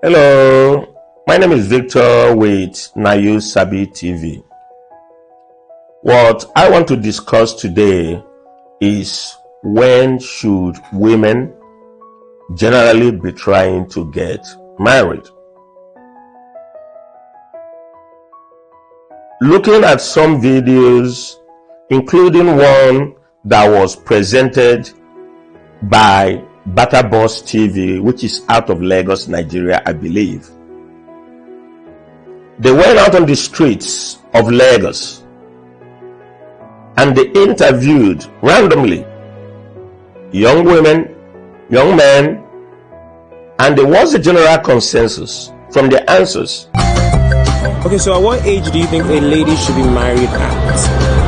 Hello, my name is Victor with Nayu Sabi TV. What I want to discuss today is when should women generally be trying to get married. Looking at some videos, including one that was presented by Boss TV, which is out of Lagos, Nigeria, I believe. They went out on the streets of Lagos and they interviewed randomly young women, young men, and there was a general consensus from the answers. Okay, so at what age do you think a lady should be married at?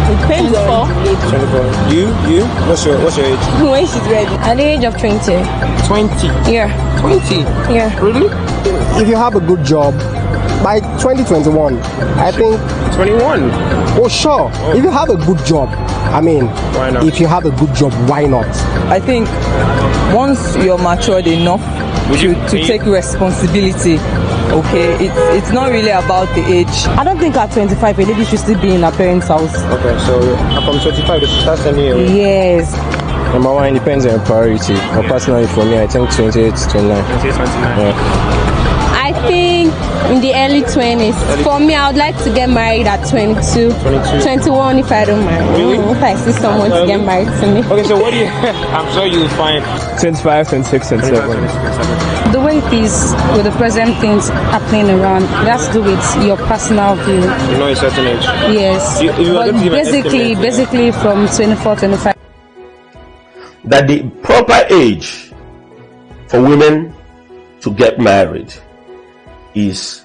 Depends on age. 24. You? What's your age? When she's ready. At the age of 20. 20? Yeah. 20? Yeah. Really? If you have a good job, by 2021, I think... 21? Oh, sure. Oh. If you have a good job, I mean... Why not? If you have a good job, why not? I think once you're matured enough to take responsibility, okay, it's not really about the age. I don't think at 25 a lady should still be in her parents' house. Okay, so from 25 they should start sending you away. Yes. Number one, it depends on your priority. But personally for me, I think 28 to 29. 28, 29. Yeah. I think in the early 20s. For me, I would like to get married at 22. 21 if I don't mind. Really? If I see someone to get married to me. Okay, so what do you... I'm sure you'll find... 25, 26, 27. The way it is with the present things happening around, it has to do with your personal view. You know a certain age? Yes. But basically from 24, 25. That the proper age for women to get married is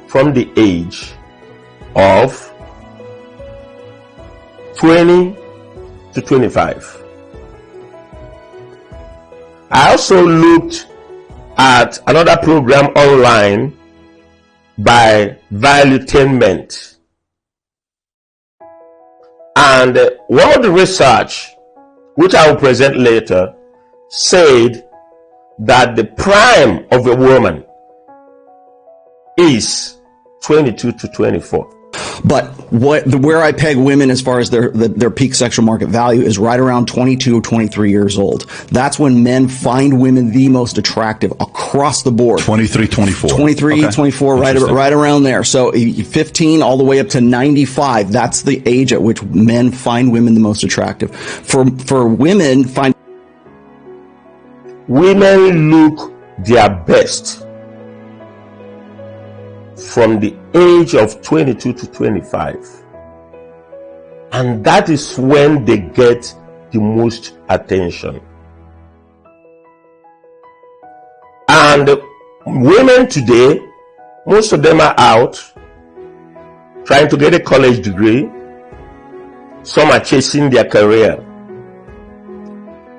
from the age of 20 to 25. I also looked at another program online by Valuetainment, and one of the research, which I will present later, said that the prime of a woman is 22 to 24. But where I peg women as far as their peak sexual market value is right around 22 or 23 years old. That's when men find women the most attractive across the board. 23, 24. 23, okay. 24, right around there. So 15 all the way up to 95. That's the age at which men find women the most attractive. For women, women look their best from the age of 22 to 25, and that is when they get the most attention. And women today, most of them are out trying to get a college degree. Some are chasing their career.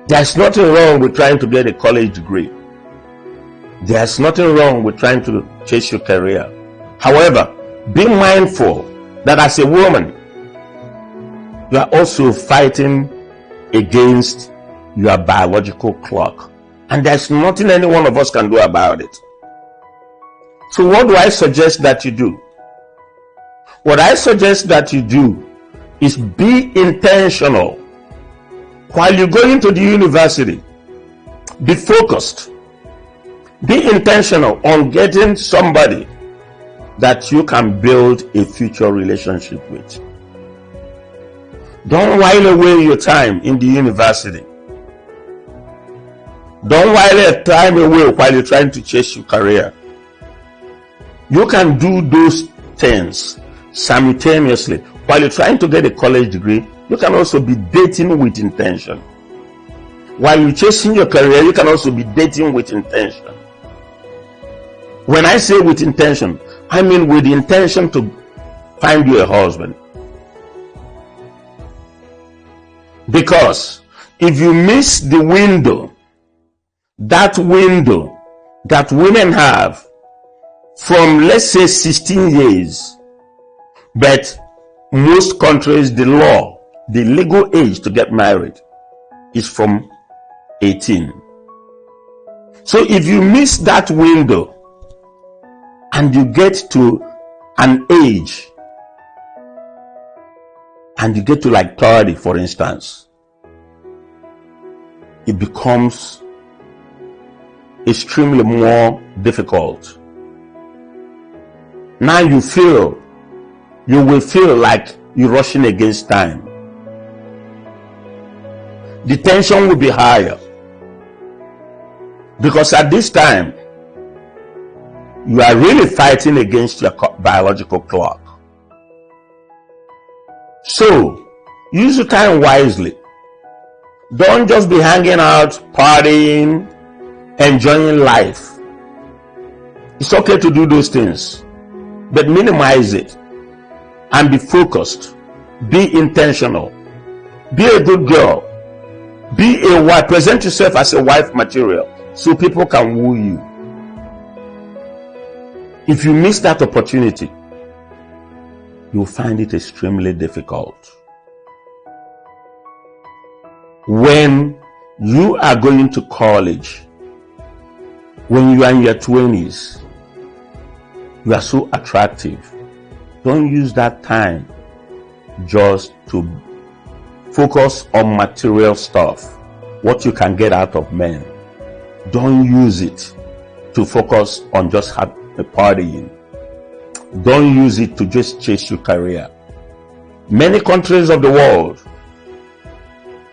There's nothing wrong with trying to get a college degree. There's nothing wrong with trying to chase your career. However, be mindful that as a woman, you are also fighting against your biological clock. And there's nothing any one of us can do about it. So what do I suggest that you do? What I suggest that you do is be intentional. While you're going to the university, be focused. Be intentional on getting somebody that you can build a future relationship with. Don't while away your time in the university. Don't while your time away while you're trying to chase your career. You can do those things simultaneously. While you're trying to get a college degree, you can also be dating with intention. While you're chasing your career, you can also be dating with intention. When I say with intention, I mean with the intention to find you a husband. Because if you miss the window that women have from, let's say, 16 years, but most countries, the legal age to get married is from 18. So if you miss that window and you get to an age and you get to like 30, for instance, it becomes extremely more difficult. Now you will feel like you're rushing against time. The tension will be higher, because at this time you are really fighting against your biological clock. So use your time wisely. Don't just be hanging out, partying, enjoying life. It's okay to do those things, but minimize it and be focused. Be intentional. Be a good girl. Be a wife. Present yourself as a wife material so people can woo you. If you miss that opportunity, you'll find it extremely difficult. When you are going to college, when you are in your 20s, you are so attractive. Don't use that time just to focus on material stuff, what you can get out of men. Don't use it to focus on just partying. Don't use it to just chase your career. Many countries of the world,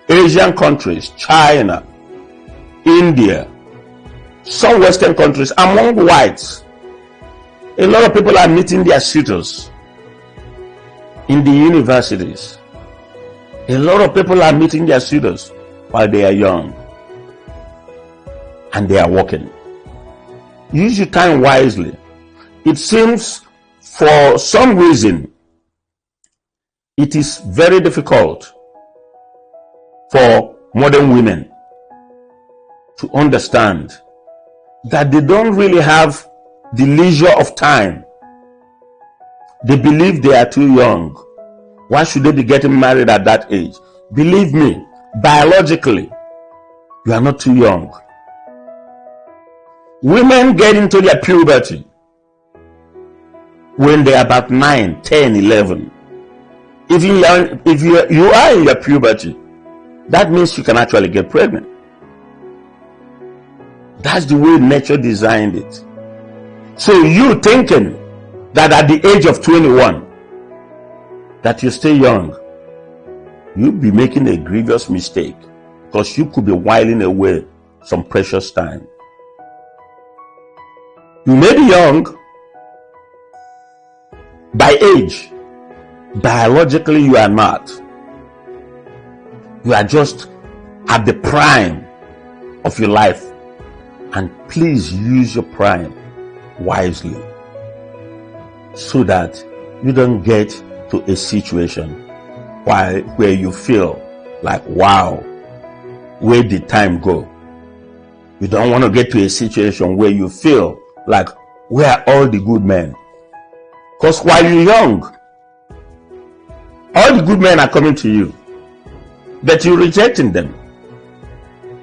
Asian countries, China, India, some Western countries, among whites, a lot of people are meeting their suitors in the universities. A lot of people are meeting their suitors while they are young and they are working. Use your time wisely. It seems for some reason it is very difficult for modern women to understand that they don't really have the leisure of time. They believe they are too young. Why should they be getting married at that age? Believe me, biologically, you are not too young. Women get into their puberty when they are about 9, 10, 11. If you are in your puberty, that means you can actually get pregnant. That's the way nature designed it. So you thinking that at the age of 21 that you stay young, you'll be making a grievous mistake, because you could be whiling away some precious time. You may be young by age. Biologically, you are not. You are just at the prime of your life. And please use your prime wisely so that you don't get to a situation where you feel like, wow, where did time go? You don't want to get to a situation where you feel like, where are all the good men? Because while you're young, all the good men are coming to you, but you're rejecting them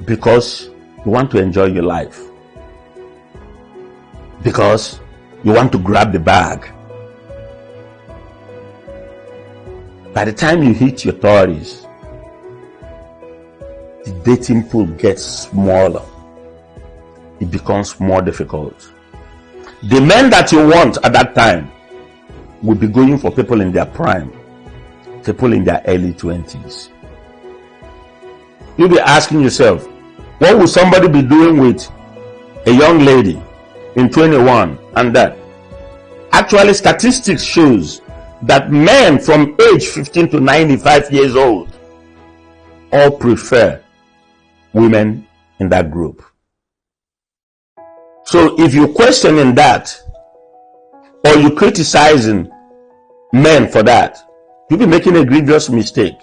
because you want to enjoy your life, because you want to grab the bag. By the time you hit your 30s, the dating pool gets smaller. It becomes more difficult. The men that you want at that time will be going for people in their prime, people in their early 20s. You'll be asking yourself, what would somebody be doing with a young lady in 21 and that? Actually, statistics shows that men from age 15 to 95 years old all prefer women in that group. So if you're questioning that, or you're criticizing men for that, you'll be making a grievous mistake.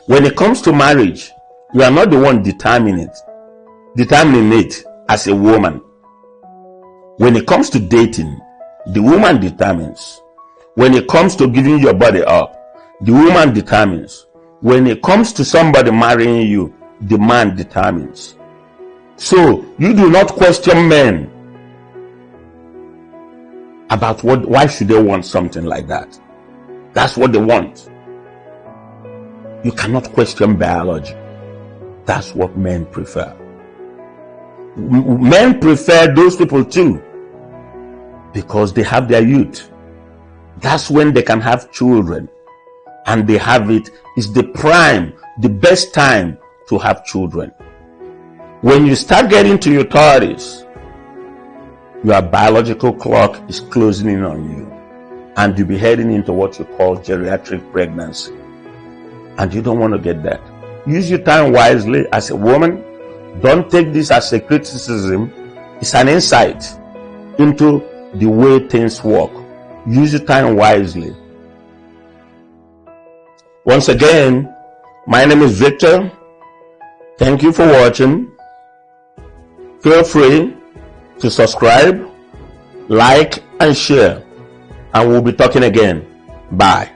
When it comes to marriage, you are not the one determining it as a woman. When it comes to dating, the woman determines. When it comes to giving your body up, the woman determines. When it comes to somebody marrying you, the man determines. So you do not question men about why should they want something like that. That's what they want. You cannot question biology. That's what men prefer. Men prefer those people too, because they have their youth. That's when they can have children, and they have it. It's the prime, the best time to have children. When you start getting to your 30s, your biological clock is closing in on you, and you'll be heading into what you call geriatric pregnancy. And you don't want to get that. Use your time wisely as a woman. Don't take this as a criticism. It's an insight into the way things work. Use your time wisely. Once again, my name is Victor. Thank you for watching. Feel free to subscribe, like, and share. And we'll be talking again. Bye.